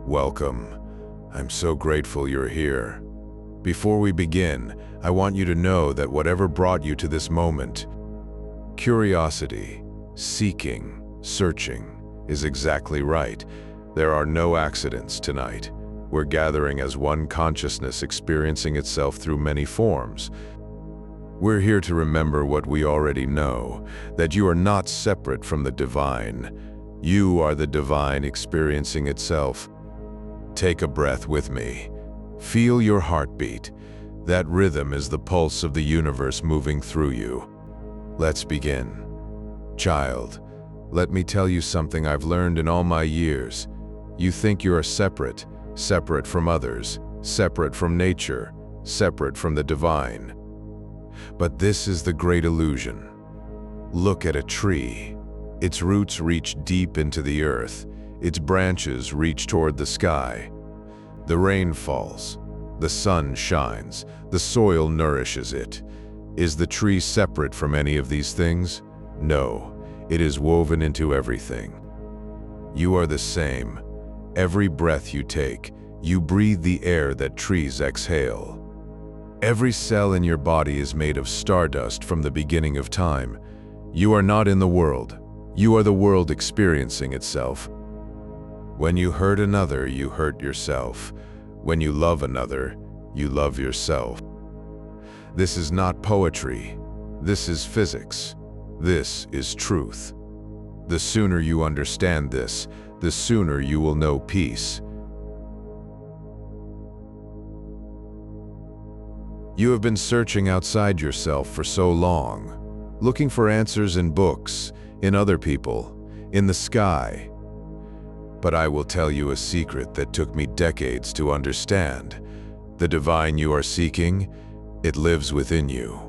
Welcome. I'm so grateful you're here. Before we begin, I want you to know that whatever brought you to this moment, curiosity, seeking, searching, is exactly right. There are no accidents tonight. We're gathering as one consciousness experiencing itself through many forms. We're here to remember what we already know, that you are not separate from the divine. You are the divine experiencing itself. Take a breath with me. Feel your heartbeat. That rhythm is the pulse of the universe moving through you. Let's begin. Child, let me tell you something I've learned in all my years. You think you are separate from others, separate from nature, separate from the divine. But this is the great illusion. Look at a tree. Its roots reach deep into the earth. Its branches reach toward the sky. The rain falls. The sun shines. The soil nourishes it. Is the tree separate from any of these things? No, it is woven into everything. You are the same. Every breath you take, you breathe the air that trees exhale. Every cell in your body is made of stardust from the beginning of time. You are not in the world. You are the world experiencing itself. When you hurt another, you hurt yourself. When you love another, you love yourself. This is not poetry. This is physics. This is truth. The sooner you understand this, the sooner you will know peace. You have been searching outside yourself for so long, looking for answers in books, in other people, in the sky. But I will tell you a secret that took me decades to understand. The divine you are seeking, it lives within you.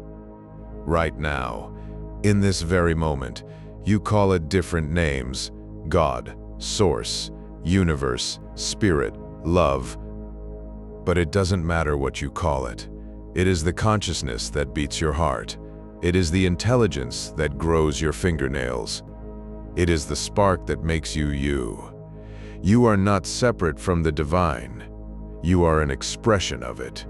Right now, in this very moment, you call it different names: God, Source, Universe, Spirit, Love. But it doesn't matter what you call it. It is the consciousness that beats your heart. It is the intelligence that grows your fingernails. It is the spark that makes you you. You are not separate from the divine. You are an expression of it.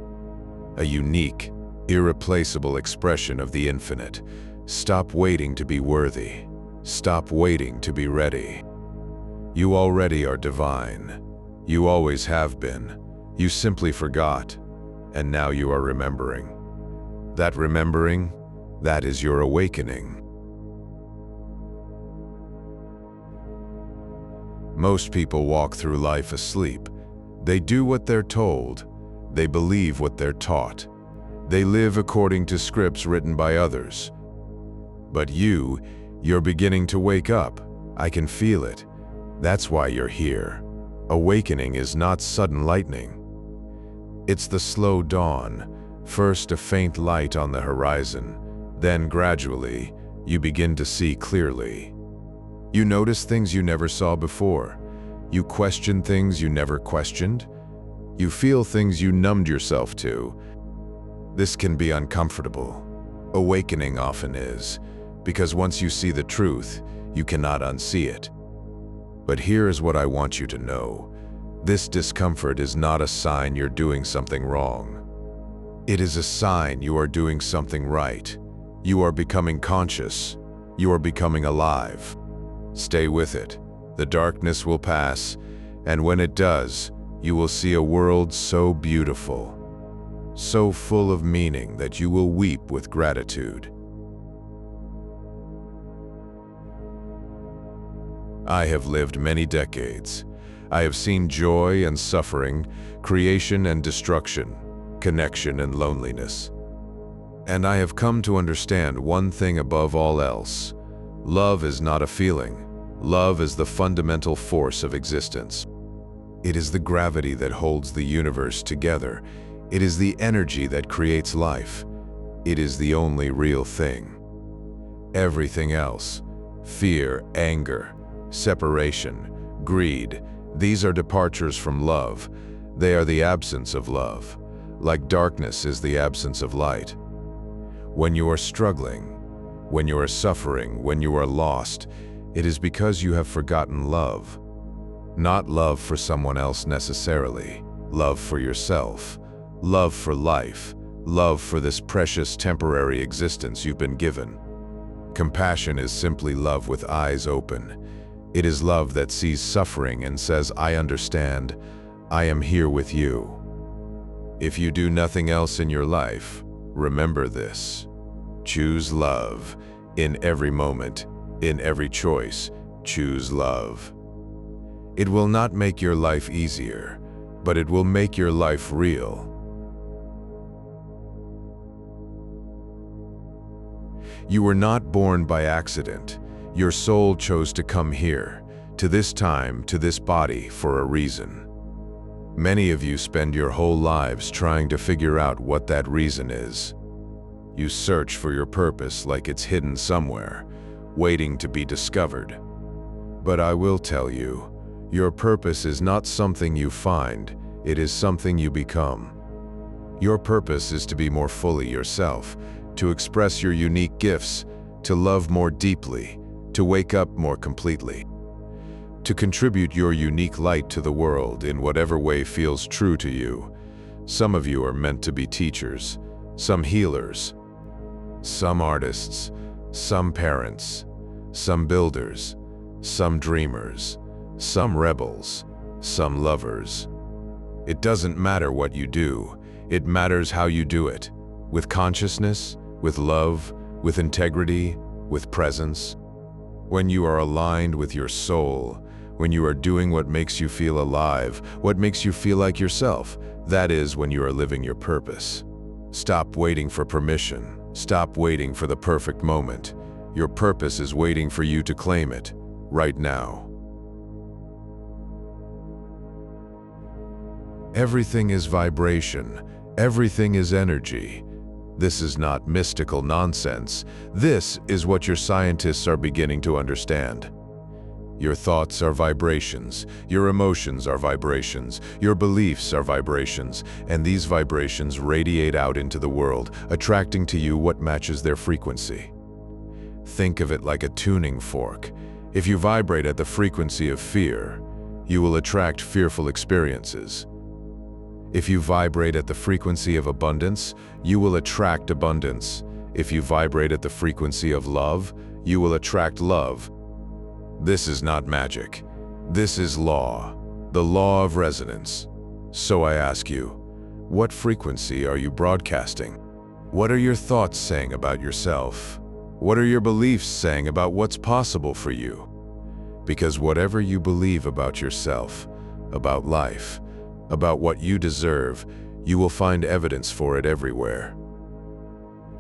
A unique, irreplaceable expression of the infinite. Stop waiting to be worthy. Stop waiting to be ready. You already are divine. You always have been. You simply forgot. And now you are remembering. That remembering, that is your awakening. Most people walk through life asleep. They do what they're told. They believe what they're taught. They live according to scripts written by others. But you're beginning to wake up. I can feel it. That's why you're here. Awakening is not sudden lightning. It's the slow dawn. First a faint light on the horizon. Then gradually, you begin to see clearly. You notice things you never saw before. You question things you never questioned. You feel things you numbed yourself to. This can be uncomfortable. Awakening often is, because once you see the truth, you cannot unsee it. But here is what I want you to know. This discomfort is not a sign you're doing something wrong. It is a sign you are doing something right. You are becoming conscious. You are becoming alive. Stay with it. The darkness will pass, and when it does, you will see a world so beautiful, so full of meaning that you will weep with gratitude. I have lived many decades. I have seen joy and suffering, creation and destruction, connection and loneliness. And I have come to understand one thing above all else. Love is not a feeling. Love is the fundamental force of existence. It is the gravity that holds the universe together. It is the energy that creates life. It is the only real thing. Everything else, fear, anger, separation, greed, these are departures from love. They are the absence of love. Like darkness is the absence of light. When you are struggling, when you are suffering, when you are lost, it is because you have forgotten love. Not love for someone else necessarily, love for yourself, love for life, love for this precious temporary existence you've been given. Compassion is simply love with eyes open. It is love that sees suffering and says, I understand, I am here with you. If you do nothing else in your life, remember this. Choose love. In every moment, in every choice, choose love. It will not make your life easier, but it will make your life real. You were not born by accident. Your soul chose to come here, to this time, to this body, for a reason. Many of you spend your whole lives trying to figure out what that reason is. You search for your purpose like it's hidden somewhere, waiting to be discovered. But I will tell you, your purpose is not something you find, it is something you become. Your purpose is to be more fully yourself, to express your unique gifts, to love more deeply, to wake up more completely, to contribute your unique light to the world in whatever way feels true to you. Some of you are meant to be teachers, some healers, some artists, some parents, some builders, some dreamers, some rebels, some lovers. It doesn't matter what you do, it matters how you do it, with consciousness, with love, with integrity, with presence. When you are aligned with your soul, when you are doing what makes you feel alive, what makes you feel like yourself, that is when you are living your purpose. Stop waiting for permission. Stop waiting for the perfect moment. Your purpose is waiting for you to claim it, right now. Everything is vibration. Everything is energy. This is not mystical nonsense. This is what your scientists are beginning to understand. Your thoughts are vibrations, your emotions are vibrations, your beliefs are vibrations, and these vibrations radiate out into the world, attracting to you what matches their frequency. Think of it like a tuning fork. If you vibrate at the frequency of fear, you will attract fearful experiences. If you vibrate at the frequency of abundance, you will attract abundance. If you vibrate at the frequency of love, you will attract love. This is not magic. This is law, the law of resonance. So I ask you, what frequency are you broadcasting? What are your thoughts saying about yourself? What are your beliefs saying about what's possible for you? Because whatever you believe about yourself, about life, about what you deserve, you will find evidence for it everywhere.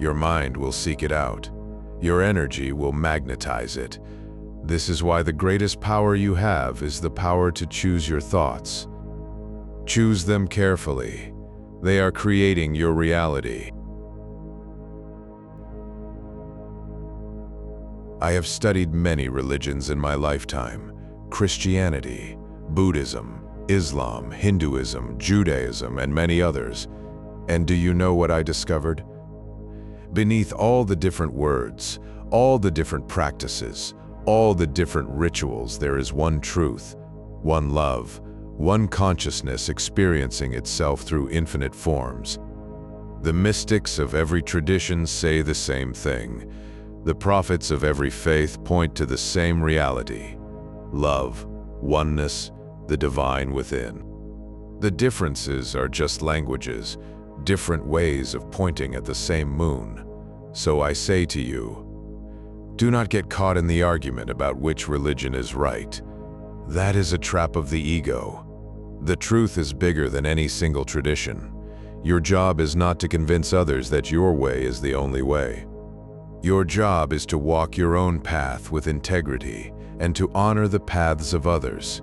Your mind will seek it out. Your energy will magnetize it. This is why the greatest power you have is the power to choose your thoughts. Choose them carefully. They are creating your reality. I have studied many religions in my lifetime: Christianity, Buddhism, Islam, Hinduism, Judaism, and many others. And do you know what I discovered? Beneath all the different words, all the different practices, all the different rituals, there is one truth, one love, one consciousness experiencing itself through infinite forms. The mystics of every tradition say the same thing. The prophets of every faith point to the same reality: love, oneness, the divine within. The differences are just languages, different ways of pointing at the same moon. So I say to you, do not get caught in the argument about which religion is right. That is a trap of the ego. The truth is bigger than any single tradition. Your job is not to convince others that your way is the only way. Your job is to walk your own path with integrity and to honor the paths of others,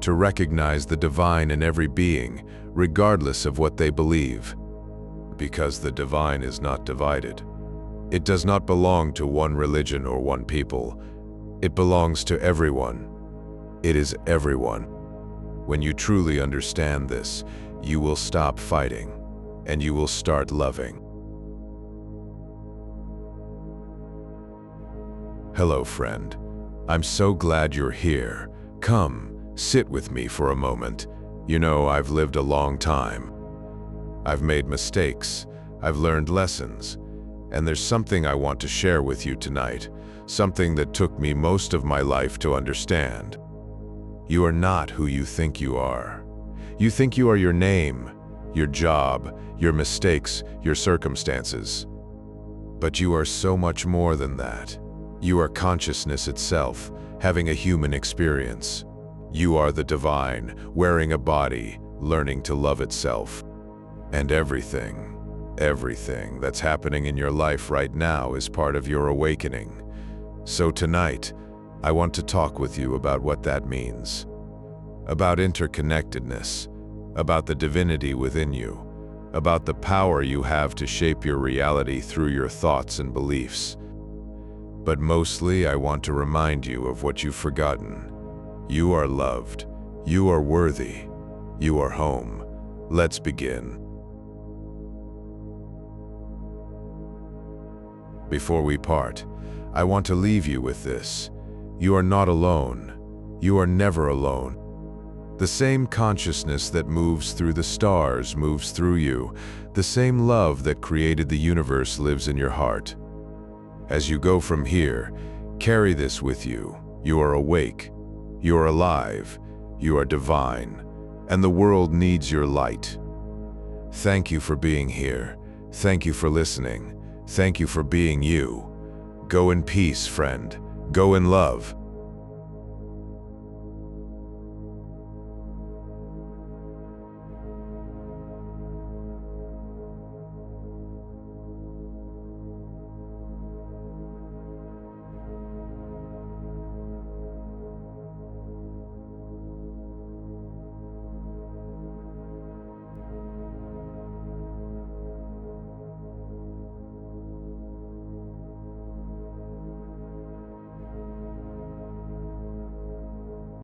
to recognize the divine in every being, regardless of what they believe. Because the divine is not divided. It does not belong to one religion or one people. It belongs to everyone. It is everyone. When you truly understand this, you will stop fighting, and you will start loving. Hello, friend. I'm so glad you're here. Come, Sit with me for a moment. You know, I've lived a long time. I've made mistakes. I've learned lessons. And there's something I want to share with you tonight, something that took me most of my life to understand. You are not who you think you are. You think you are your name, your job, your mistakes, your circumstances. But you are so much more than that. You are consciousness itself, having a human experience. You are the divine, wearing a body, learning to love itself. And everything that's happening in your life right now is part of your awakening. So tonight, I want to talk with you about what that means. About interconnectedness, about the divinity within you, about the power you have to shape your reality through your thoughts and beliefs. But mostly, I want to remind you of what you've forgotten. You are loved. You are worthy. You are home. Let's begin. Before we part, I want to leave you with this. You are not alone. You are never alone. The same consciousness that moves through the stars moves through you. The same love that created the universe lives in your heart. As you go from here, carry this with you. You are awake. You are alive. You are divine. And the world needs your light. Thank you for being here. Thank you for listening. Thank you for being you. Go in peace, friend. Go in love.